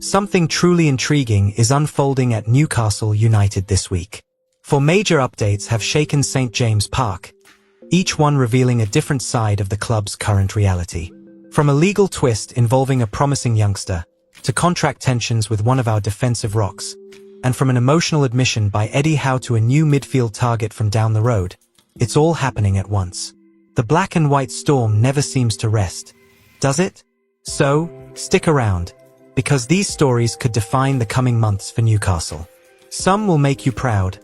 Something truly intriguing is unfolding at Newcastle United this week. Four major updates have shaken St. James Park, each one revealing a different side of the club's current reality. From a legal twist involving a promising youngster, to contract tensions with one of our defensive rocks, and from an emotional admission by Eddie Howe to a new midfield target from down the road, it's all happening at once. The black and white storm never seems to rest, does it? So, stick around, because these stories could define the coming months for Newcastle. Some will make you proud,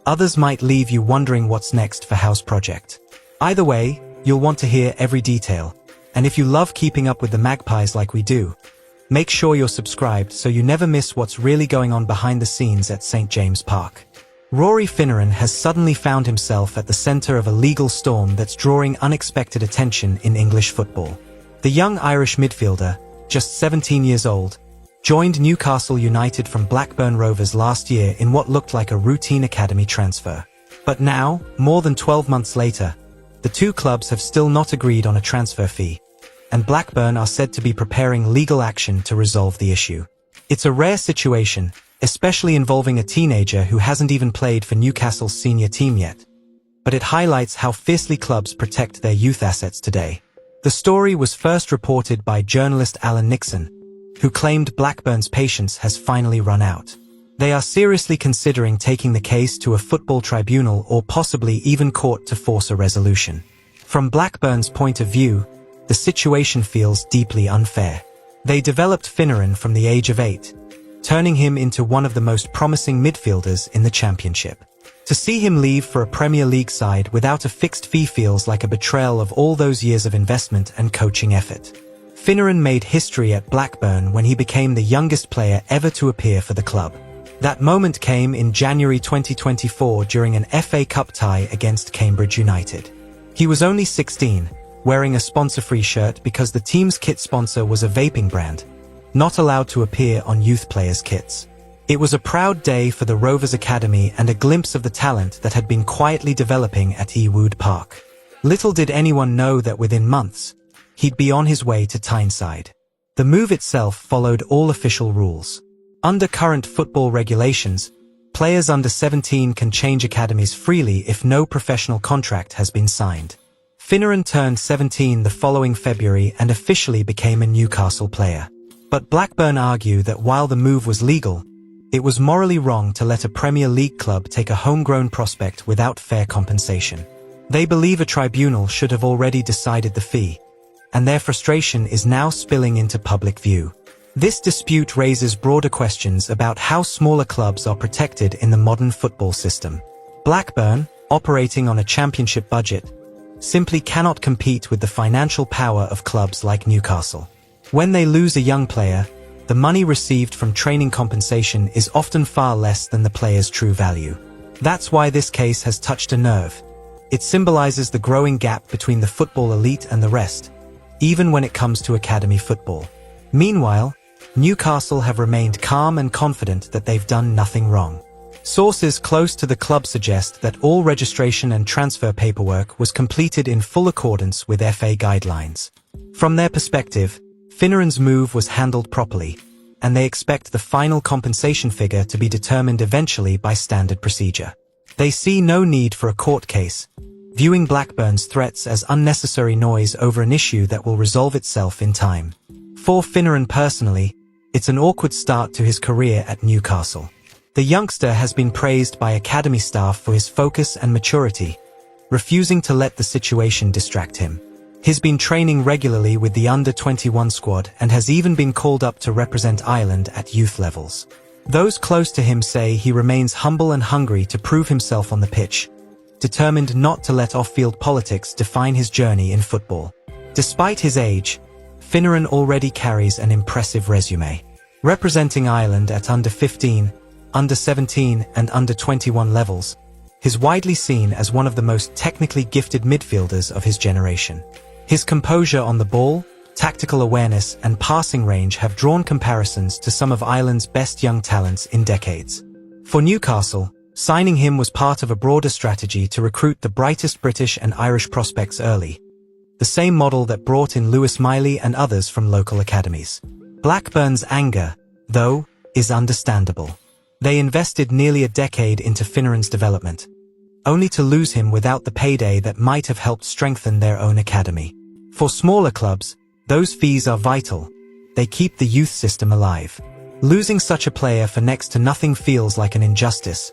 others might leave you wondering what's next for Howe's project. Either way, you'll want to hear every detail, and if you love keeping up with the Magpies like we do, make sure you're subscribed so you never miss what's really going on behind the scenes at St. James Park. Rory Finneran has suddenly found himself at the center of a legal storm that's drawing unexpected attention in English football. The young Irish midfielder, just 17 years old, joined Newcastle United from Blackburn Rovers last year in what looked like a routine academy transfer. But now, more than 12 months later, the two clubs have still not agreed on a transfer fee, and Blackburn are said to be preparing legal action to resolve the issue. It's a rare situation, especially involving a teenager who hasn't even played for Newcastle's senior team yet. But it highlights how fiercely clubs protect their youth assets today. The story was first reported by journalist Alan Nixon, who claimed Blackburn's patience has finally run out. They are seriously considering taking the case to a football tribunal or possibly even court to force a resolution. From Blackburn's point of view, the situation feels deeply unfair. They developed Finneran from the age of 8, turning him into one of the most promising midfielders in the Championship. To see him leave for a Premier League side without a fixed fee feels like a betrayal of all those years of investment and coaching effort. Finneran made history at Blackburn when he became the youngest player ever to appear for the club. That moment came in January 2024 during an FA Cup tie against Cambridge United. He was only 16, wearing a sponsor-free shirt because the team's kit sponsor was a vaping brand, not allowed to appear on youth players' kits. It was a proud day for the Rovers Academy and a glimpse of the talent that had been quietly developing at Ewood Park. Little did anyone know that within months, he'd be on his way to Tyneside. The move itself followed all official rules. Under current football regulations, players under 17 can change academies freely if no professional contract has been signed. Finneran turned 17 the following February and officially became a Newcastle player. But Blackburn argue that while the move was legal, it was morally wrong to let a Premier League club take a homegrown prospect without fair compensation. They believe a tribunal should have already decided the fee, and their frustration is now spilling into public view. This dispute raises broader questions about how smaller clubs are protected in the modern football system. Blackburn, operating on a championship budget, simply cannot compete with the financial power of clubs like Newcastle. When they lose a young player, the money received from training compensation is often far less than the player's true value. That's why this case has touched a nerve. It symbolizes the growing gap between the football elite and the rest, even when it comes to academy football. Meanwhile, Newcastle have remained calm and confident that they've done nothing wrong. Sources close to the club suggest that all registration and transfer paperwork was completed in full accordance with FA guidelines. From their perspective, Finneran's move was handled properly, and they expect the final compensation figure to be determined eventually by standard procedure. They see no need for a court case, viewing Blackburn's threats as unnecessary noise over an issue that will resolve itself in time. For Finneran personally, it's an awkward start to his career at Newcastle. The youngster has been praised by academy staff for his focus and maturity, refusing to let the situation distract him. He's been training regularly with the under-21 squad and has even been called up to represent Ireland at youth levels. Those close to him say he remains humble and hungry to prove himself on the pitch, determined not to let off-field politics define his journey in football. Despite his age, Finneran already carries an impressive resume. Representing Ireland at under-15, under-17 and under-21 levels, he's widely seen as one of the most technically gifted midfielders of his generation. His composure on the ball, tactical awareness and passing range have drawn comparisons to some of Ireland's best young talents in decades. For Newcastle, signing him was part of a broader strategy to recruit the brightest British and Irish prospects early, the same model that brought in Lewis Miley and others from local academies. Blackburn's anger, though, is understandable. They invested nearly a decade into Finneran's development, only to lose him without the payday that might have helped strengthen their own academy. For smaller clubs, those fees are vital. They keep the youth system alive. Losing such a player for next to nothing feels like an injustice,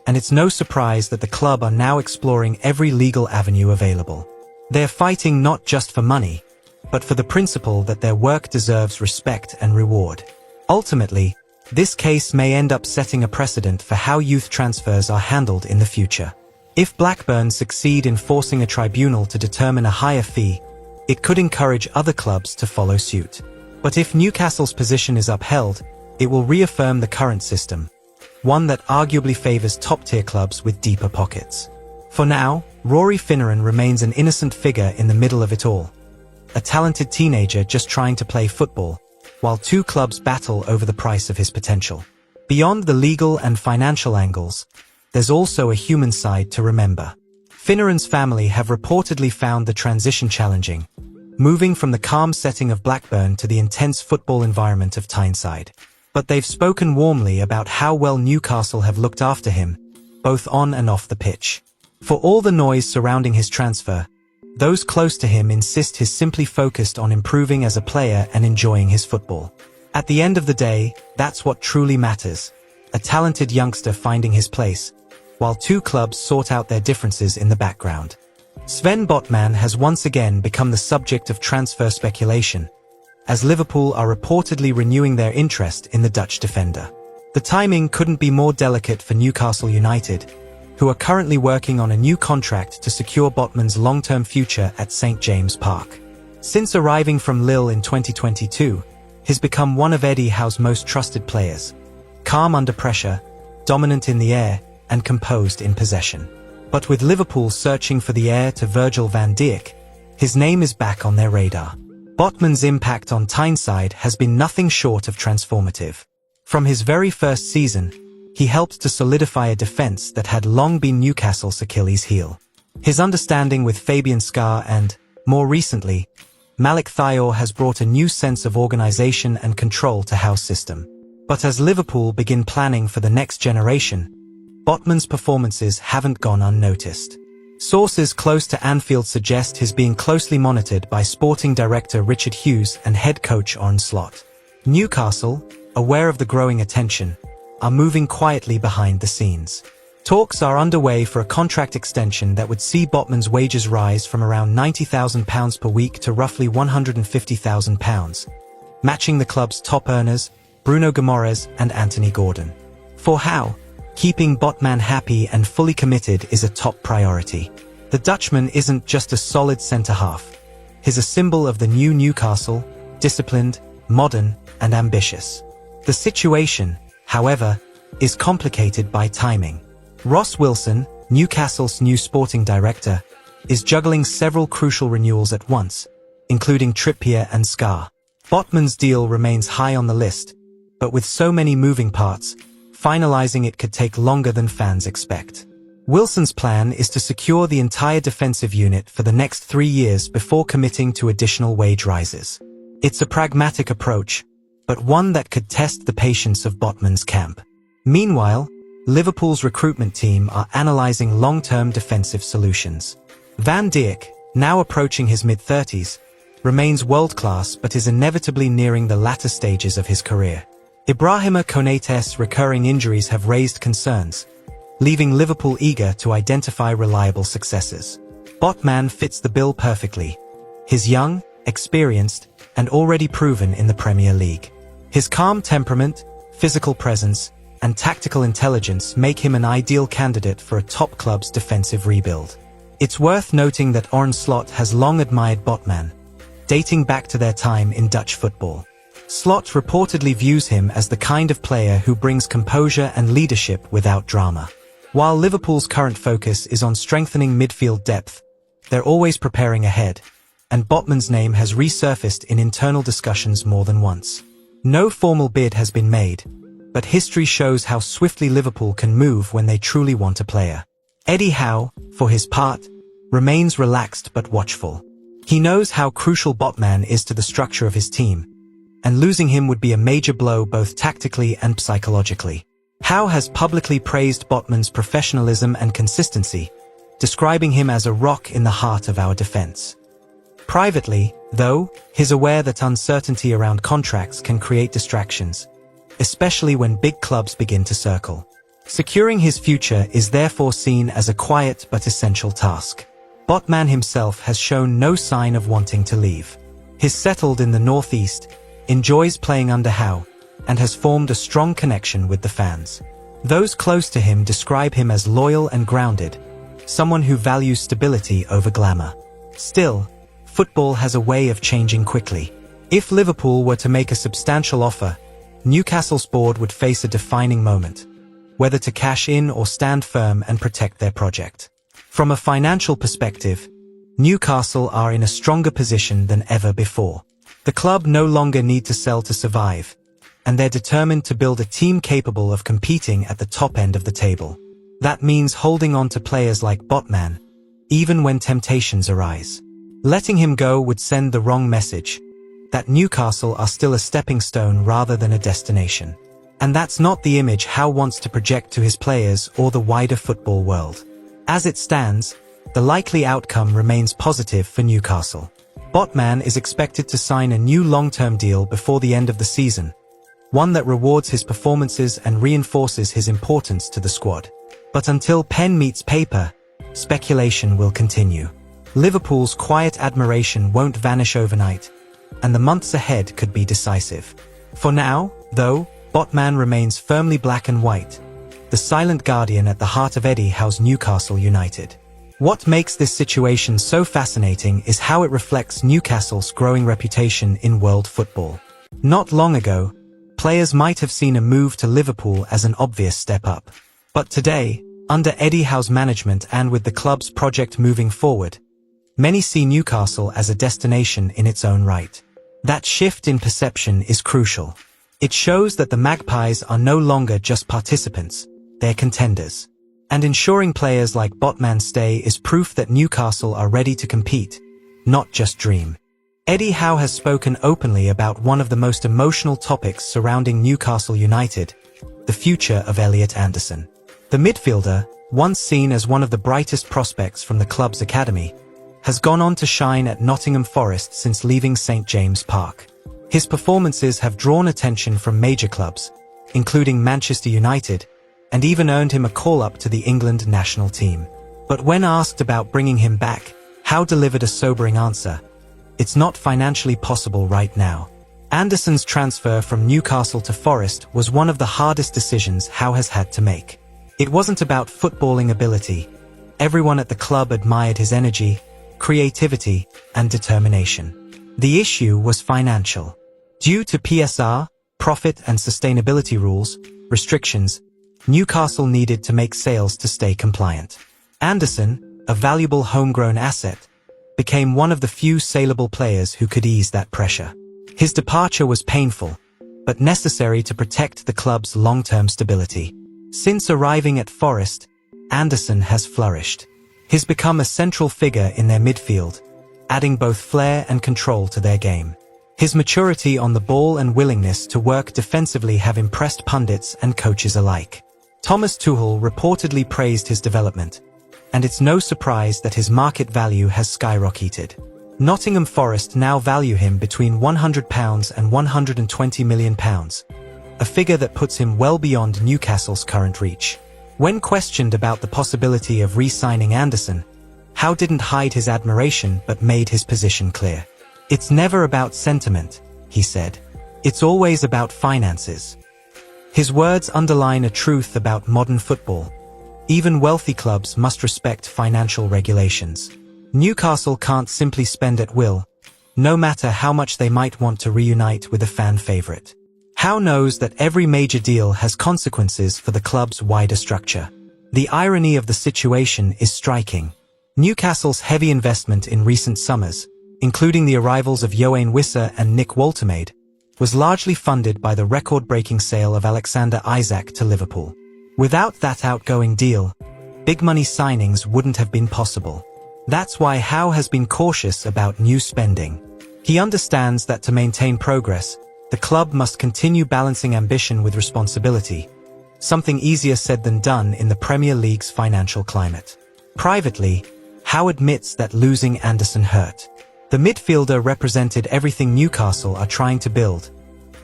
and it's no surprise that the club are now exploring every legal avenue available. They're fighting not just for money, but for the principle that their work deserves respect and reward. Ultimately, this case may end up setting a precedent for how youth transfers are handled in the future. If Blackburn succeed in forcing a tribunal to determine a higher fee, it could encourage other clubs to follow suit. But if Newcastle's position is upheld, it will reaffirm the current system, one that arguably favors top-tier clubs with deeper pockets. For now, Rory Finneran remains an innocent figure in the middle of it all, a talented teenager just trying to play football, while two clubs battle over the price of his potential. Beyond the legal and financial angles, there's also a human side to remember. Finneran's family have reportedly found the transition challenging, moving from the calm setting of Blackburn to the intense football environment of Tyneside. But they've spoken warmly about how well Newcastle have looked after him, both on and off the pitch. For all the noise surrounding his transfer, those close to him insist he's simply focused on improving as a player and enjoying his football. At the end of the day, that's what truly matters, a talented youngster finding his place, while two clubs sort out their differences in the background. Sven Botman has once again become the subject of transfer speculation, as Liverpool are reportedly renewing their interest in the Dutch defender. The timing couldn't be more delicate for Newcastle United, who are currently working on a new contract to secure Botman's long-term future at St James Park. Since arriving from Lille in 2022, he's become one of Eddie Howe's most trusted players, calm under pressure, dominant in the air, and composed in possession. But with Liverpool searching for the heir to Virgil van Dijk, his name is back on their radar. Botman's impact on Tyneside has been nothing short of transformative. From his very first season, he helped to solidify a defense that had long been Newcastle's Achilles heel. His understanding with Fabian Schär and, more recently, Malik Thiaw has brought a new sense of organization and control to Howe's system. But as Liverpool begin planning for the next generation, Botman's performances haven't gone unnoticed. Sources close to Anfield suggest he's being closely monitored by sporting director Richard Hughes and head coach Arne Slot. Newcastle, aware of the growing attention, are moving quietly behind the scenes. Talks are underway for a contract extension that would see Botman's wages rise from around £90,000 per week to roughly £150,000, matching the club's top earners, Bruno Guimaraes and Anthony Gordon. For Howe, keeping Botman happy and fully committed is a top priority. The Dutchman isn't just a solid centre-half. He's a symbol of the new Newcastle, disciplined, modern, and ambitious. The situation, however, is complicated by timing. Ross Wilson, Newcastle's new sporting director, is juggling several crucial renewals at once, including Trippier and Schär. Botman's deal remains high on the list, but with so many moving parts, finalizing it could take longer than fans expect. Wilson's plan is to secure the entire defensive unit for the next 3 years before committing to additional wage rises. It's a pragmatic approach, but one that could test the patience of Botman's camp. Meanwhile, Liverpool's recruitment team are analyzing long-term defensive solutions. Van Dijk, now approaching his mid-30s, remains world-class but is inevitably nearing the latter stages of his career. Ibrahima Konaté's recurring injuries have raised concerns, leaving Liverpool eager to identify reliable successors. Botman fits the bill perfectly. He's young, experienced, and already proven in the Premier League. His calm temperament, physical presence, and tactical intelligence make him an ideal candidate for a top club's defensive rebuild. It's worth noting that Arne Slot has long admired Botman, dating back to their time in Dutch football. Slot reportedly views him as the kind of player who brings composure and leadership without drama. While Liverpool's current focus is on strengthening midfield depth, they're always preparing ahead, and Botman's name has resurfaced in internal discussions more than once. No formal bid has been made, but history shows how swiftly Liverpool can move when they truly want a player. Eddie Howe, for his part, remains relaxed but watchful. He knows how crucial Botman is to the structure of his team, and losing him would be a major blow both tactically and psychologically. Howe has publicly praised Botman's professionalism and consistency, describing him as a rock in the heart of our defense. Privately, though, he's aware that uncertainty around contracts can create distractions, especially when big clubs begin to circle. Securing his future is therefore seen as a quiet but essential task. Botman himself has shown no sign of wanting to leave. He's settled in the Northeast, enjoys playing under Howe, and has formed a strong connection with the fans. Those close to him describe him as loyal and grounded, someone who values stability over glamour. Still, football has a way of changing quickly. If Liverpool were to make a substantial offer, Newcastle's board would face a defining moment, whether to cash in or stand firm and protect their project. From a financial perspective, Newcastle are in a stronger position than ever before. The club no longer need to sell to survive, and they're determined to build a team capable of competing at the top end of the table. That means holding on to players like Botman, even when temptations arise. Letting him go would send the wrong message, that Newcastle are still a stepping stone rather than a destination. And that's not the image Howe wants to project to his players or the wider football world. As it stands, the likely outcome remains positive for Newcastle. Botman is expected to sign a new long-term deal before the end of the season, one that rewards his performances and reinforces his importance to the squad. But until pen meets paper, speculation will continue. Liverpool's quiet admiration won't vanish overnight, and the months ahead could be decisive. For now, though, Botman remains firmly black and white, the silent guardian at the heart of Eddie Howe's Newcastle United. What makes this situation so fascinating is how it reflects Newcastle's growing reputation in world football. Not long ago, players might have seen a move to Liverpool as an obvious step up. But today, under Eddie Howe's management and with the club's project moving forward, many see Newcastle as a destination in its own right. That shift in perception is crucial. It shows that the Magpies are no longer just participants, they're contenders. And ensuring players like Botman stay is proof that Newcastle are ready to compete, not just dream. Eddie Howe has spoken openly about one of the most emotional topics surrounding Newcastle United, the future of Elliot Anderson. The midfielder, once seen as one of the brightest prospects from the club's academy, has gone on to shine at Nottingham Forest since leaving St James Park. His performances have drawn attention from major clubs, including Manchester United, and even earned him a call-up to the England national team. But when asked about bringing him back, Howe delivered a sobering answer. It's not financially possible right now. Anderson's transfer from Newcastle to Forest was one of the hardest decisions Howe has had to make. It wasn't about footballing ability. Everyone at the club admired his energy, creativity, and determination. The issue was financial. Due to PSR, profit and sustainability rules, restrictions, Newcastle needed to make sales to stay compliant. Anderson, a valuable homegrown asset, became one of the few saleable players who could ease that pressure. His departure was painful, but necessary to protect the club's long-term stability. Since arriving at Forest, Anderson has flourished. He's become a central figure in their midfield, adding both flair and control to their game. His maturity on the ball and willingness to work defensively have impressed pundits and coaches alike. Thomas Tuchel reportedly praised his development, and it's no surprise that his market value has skyrocketed. Nottingham Forest now value him between £100 and £120 million, a figure that puts him well beyond Newcastle's current reach. When questioned about the possibility of re-signing Anderson, Howe didn't hide his admiration but made his position clear. "It's never about sentiment," he said. "It's always about finances." His words underline a truth about modern football. Even wealthy clubs must respect financial regulations. Newcastle can't simply spend at will, no matter how much they might want to reunite with a fan favorite. Howe knows that every major deal has consequences for the club's wider structure. The irony of the situation is striking. Newcastle's heavy investment in recent summers, including the arrivals of Yoane Wissa and Nick Woltemade, was largely funded by the record-breaking sale of Alexander Isak to Liverpool. Without that outgoing deal, big-money signings wouldn't have been possible. That's why Howe has been cautious about new spending. He understands that to maintain progress, the club must continue balancing ambition with responsibility, something easier said than done in the Premier League's financial climate. Privately, Howe admits that losing Anderson hurt. The midfielder represented everything Newcastle are trying to build: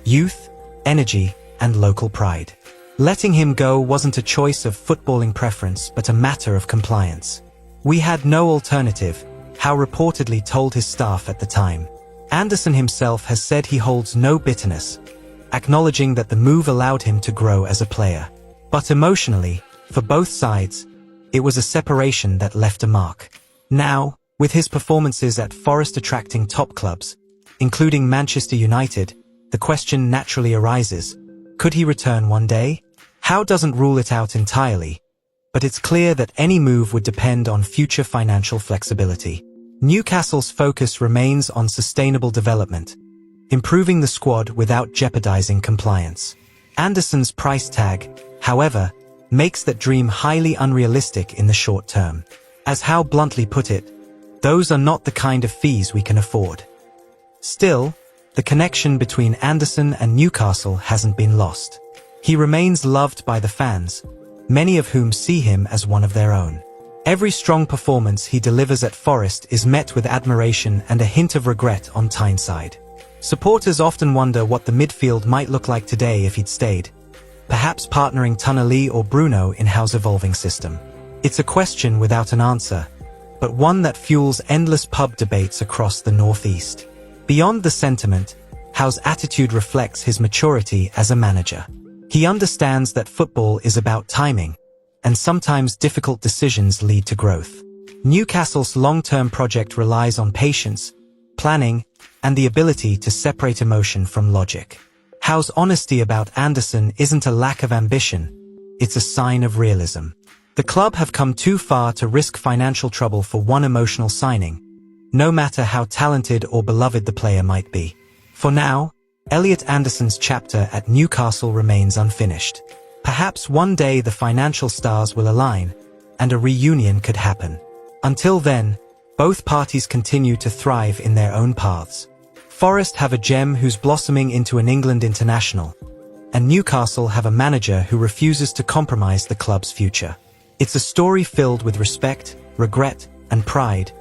youth, energy, and local pride. Letting him go wasn't a choice of footballing preference but a matter of compliance. "We had no alternative," Howe reportedly told his staff at the time. Anderson himself has said he holds no bitterness, acknowledging that the move allowed him to grow as a player. But emotionally, for both sides, it was a separation that left a mark. Now, with his performances at Forest attracting top clubs, including Manchester United, the question naturally arises: could he return one day? Howe doesn't rule it out entirely, but it's clear that any move would depend on future financial flexibility. Newcastle's focus remains on sustainable development, improving the squad without jeopardizing compliance. Anderson's price tag, however, makes that dream highly unrealistic in the short term. As Howe bluntly put it, "Those are not the kind of fees we can afford." Still, the connection between Anderson and Newcastle hasn't been lost. He remains loved by the fans, many of whom see him as one of their own. Every strong performance he delivers at Forest is met with admiration and a hint of regret on Tyneside. Supporters often wonder what the midfield might look like today if he'd stayed, perhaps partnering Toon Army or Bruno in Howe's evolving system. It's a question without an answer, but one that fuels endless pub debates across the Northeast. Beyond the sentiment, Howe's attitude reflects his maturity as a manager. He understands that football is about timing, and sometimes difficult decisions lead to growth. Newcastle's long-term project relies on patience, planning, and the ability to separate emotion from logic. Howe's honesty about Anderson isn't a lack of ambition, it's a sign of realism. The club have come too far to risk financial trouble for one emotional signing, no matter how talented or beloved the player might be. For now, Elliot Anderson's chapter at Newcastle remains unfinished. Perhaps one day the financial stars will align, and a reunion could happen. Until then, both parties continue to thrive in their own paths. Forest have a gem who's blossoming into an England international, and Newcastle have a manager who refuses to compromise the club's future. It's a story filled with respect, regret, and pride,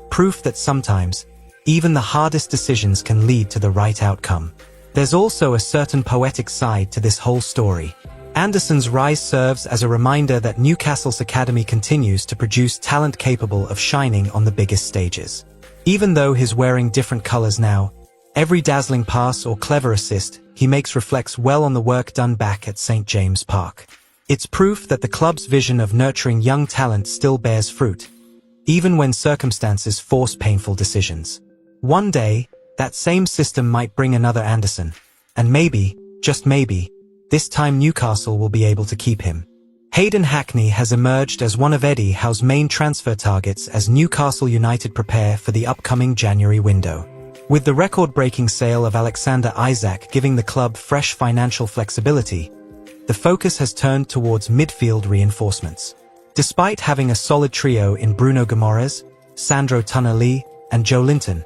proof that sometimes, even the hardest decisions can lead to the right outcome. There's also a certain poetic side to this whole story. Anderson's rise serves as a reminder that Newcastle's academy continues to produce talent capable of shining on the biggest stages. Even though he's wearing different colors now, every dazzling pass or clever assist he makes reflects well on the work done back at St. James Park. It's proof that the club's vision of nurturing young talent still bears fruit, even when circumstances force painful decisions. One day, that same system might bring another Anderson, and maybe, just maybe, this time Newcastle will be able to keep him. Hayden Hackney has emerged as one of Eddie Howe's main transfer targets as Newcastle United prepare for the upcoming January window. With the record-breaking sale of Alexander Isak giving the club fresh financial flexibility, the focus has turned towards midfield reinforcements. Despite having a solid trio in Bruno Guimaraes, Sandro Tonali, and Joe Linton,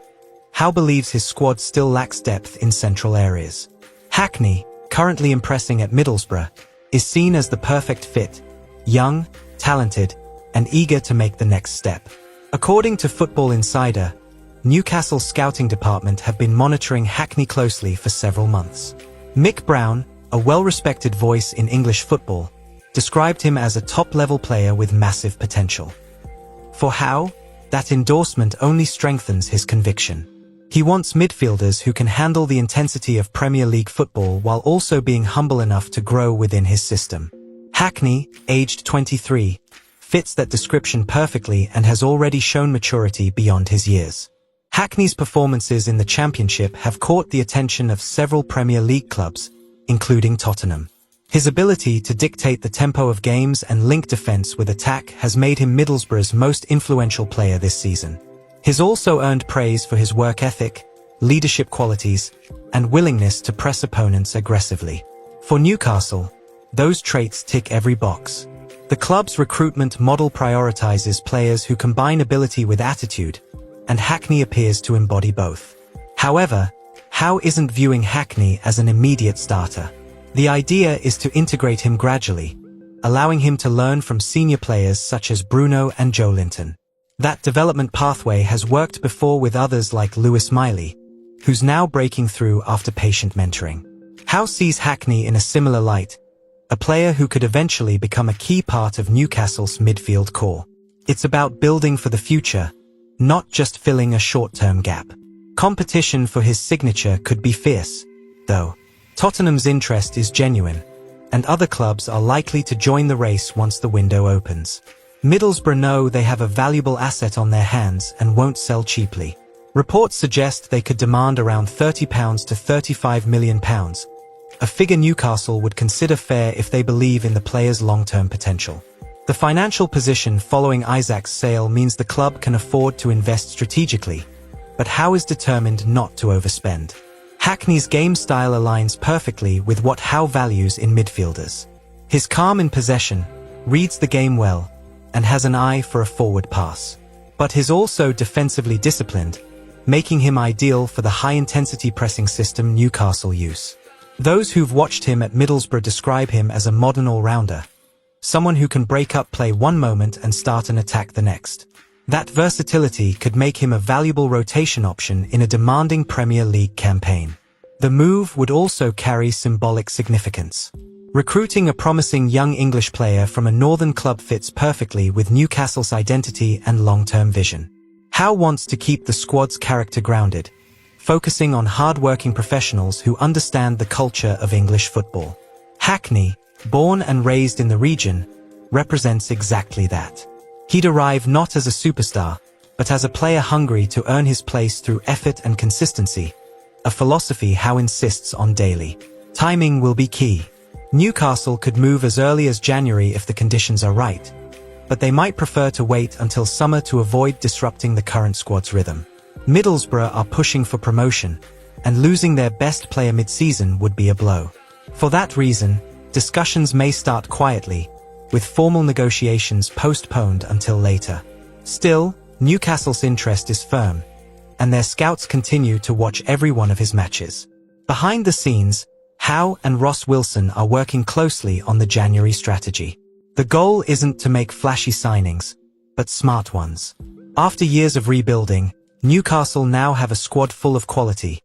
Howe believes his squad still lacks depth in central areas. Hackney, currently impressing at Middlesbrough, is seen as the perfect fit: young, talented, and eager to make the next step. According to Football Insider, Newcastle's scouting department have been monitoring Hackney closely for several months. Mick Brown, a well-respected voice in English football, described him as a top-level player with massive potential. For Howe, that endorsement only strengthens his conviction. He wants midfielders who can handle the intensity of Premier League football while also being humble enough to grow within his system. Hackney, aged 23, fits that description perfectly and has already shown maturity beyond his years. Hackney's performances in the Championship have caught the attention of several Premier League clubs, including Tottenham. His ability to dictate the tempo of games and link defense with attack has made him Middlesbrough's most influential player this season. He's also earned praise for his work ethic, leadership qualities, and willingness to press opponents aggressively. For Newcastle, those traits tick every box. The club's recruitment model prioritizes players who combine ability with attitude, and Hackney appears to embody both. However, Howe isn't viewing Hackney as an immediate starter. The idea is to integrate him gradually, allowing him to learn from senior players such as Bruno and Joe Linton. That development pathway has worked before with others like Lewis Miley, who's now breaking through after patient mentoring. Howe sees Hackney in a similar light, a player who could eventually become a key part of Newcastle's midfield core. It's about building for the future, not just filling a short-term gap. Competition for his signature could be fierce, though. Tottenham's interest is genuine, and other clubs are likely to join the race once the window opens. Middlesbrough know they have a valuable asset on their hands and won't sell cheaply. Reports suggest they could demand around £30 to £35 million, a figure Newcastle would consider fair if they believe in the player's long-term potential. The financial position following Isaac's sale means the club can afford to invest strategically, but Howe is determined not to overspend. Hackney's game style aligns perfectly with what Howe values in midfielders. His calm in possession, reads the game well, and has an eye for a forward pass. But he's also defensively disciplined, making him ideal for the high-intensity pressing system Newcastle use. Those who've watched him at Middlesbrough describe him as a modern all-rounder, someone who can break up play one moment and start an attack the next. That versatility could make him a valuable rotation option in a demanding Premier League campaign. The move would also carry symbolic significance. Recruiting a promising young English player from a northern club fits perfectly with Newcastle's identity and long-term vision. Howe wants to keep the squad's character grounded, focusing on hard-working professionals who understand the culture of English football. Hackney, born and raised in the region, represents exactly that. He'd arrive not as a superstar, but as a player hungry to earn his place through effort and consistency, a philosophy Howe insists on daily. Timing will be key. Newcastle could move as early as January if the conditions are right, but they might prefer to wait until summer to avoid disrupting the current squad's rhythm. Middlesbrough are pushing for promotion, and losing their best player mid-season would be a blow. For that reason, discussions may start quietly, with formal negotiations postponed until later. Still, Newcastle's interest is firm, and their scouts continue to watch every one of his matches. Behind the scenes, Howe and Ross Wilson are working closely on the January strategy. The goal isn't to make flashy signings, but smart ones. After years of rebuilding, Newcastle now have a squad full of quality,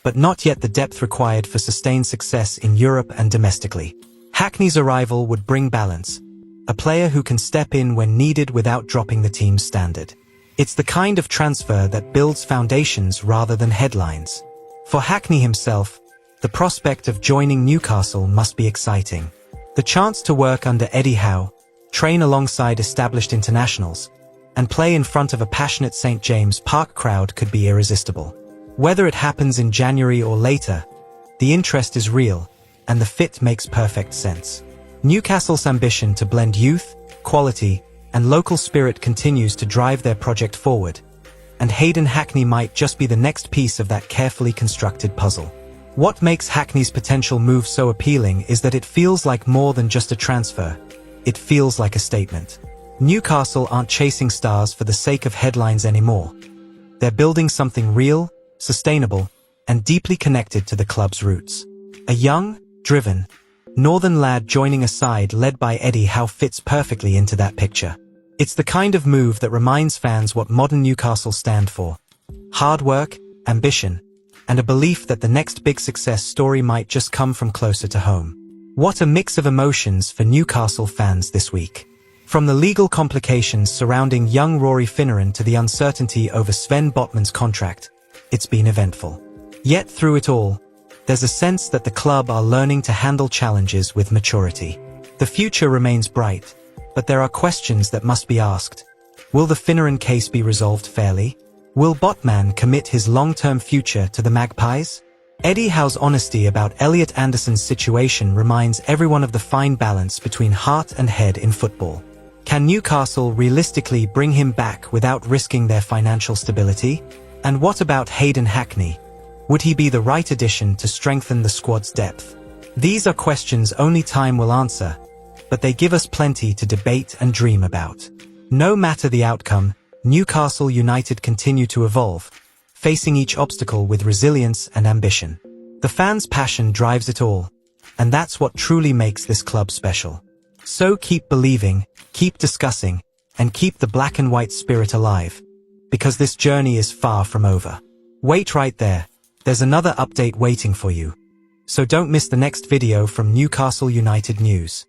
but not yet the depth required for sustained success in Europe and domestically. Hackney's arrival would bring balance, a player who can step in when needed without dropping the team's standard. It's the kind of transfer that builds foundations rather than headlines. For Hackney himself, the prospect of joining Newcastle must be exciting. The chance to work under Eddie Howe, train alongside established internationals, and play in front of a passionate St. James Park crowd could be irresistible. Whether it happens in January or later, the interest is real, and the fit makes perfect sense. Newcastle's ambition to blend youth, quality, and local spirit continues to drive their project forward, and Hayden Hackney might just be the next piece of that carefully constructed puzzle. What makes Hackney's potential move so appealing is that it feels like more than just a transfer. It feels like a statement. Newcastle aren't chasing stars for the sake of headlines anymore. They're building something real, sustainable, and deeply connected to the club's roots. A young, driven, northern lad joining a side led by Eddie Howe fits perfectly into that picture. It's the kind of move that reminds fans what modern Newcastle stand for. Hard work, ambition, and a belief that the next big success story might just come from closer to home. What a mix of emotions for Newcastle fans this week. From the legal complications surrounding young Rory Finneran to the uncertainty over Sven Botman's contract, it's been eventful. Yet through it all, there's a sense that the club are learning to handle challenges with maturity. The future remains bright, but there are questions that must be asked. Will the Finneran case be resolved fairly? Will Botman commit his long-term future to the Magpies? Eddie Howe's honesty about Elliot Anderson's situation reminds everyone of the fine balance between heart and head in football. Can Newcastle realistically bring him back without risking their financial stability? And what about Hayden Hackney? Would he be the right addition to strengthen the squad's depth? These are questions only time will answer, but they give us plenty to debate and dream about. No matter the outcome, Newcastle United continue to evolve, facing each obstacle with resilience and ambition. The fans' passion drives it all, and that's what truly makes this club special. So keep believing, keep discussing, and keep the black and white spirit alive, because this journey is far from over. Wait right there, there's another update waiting for you. So don't miss the next video from Newcastle United News.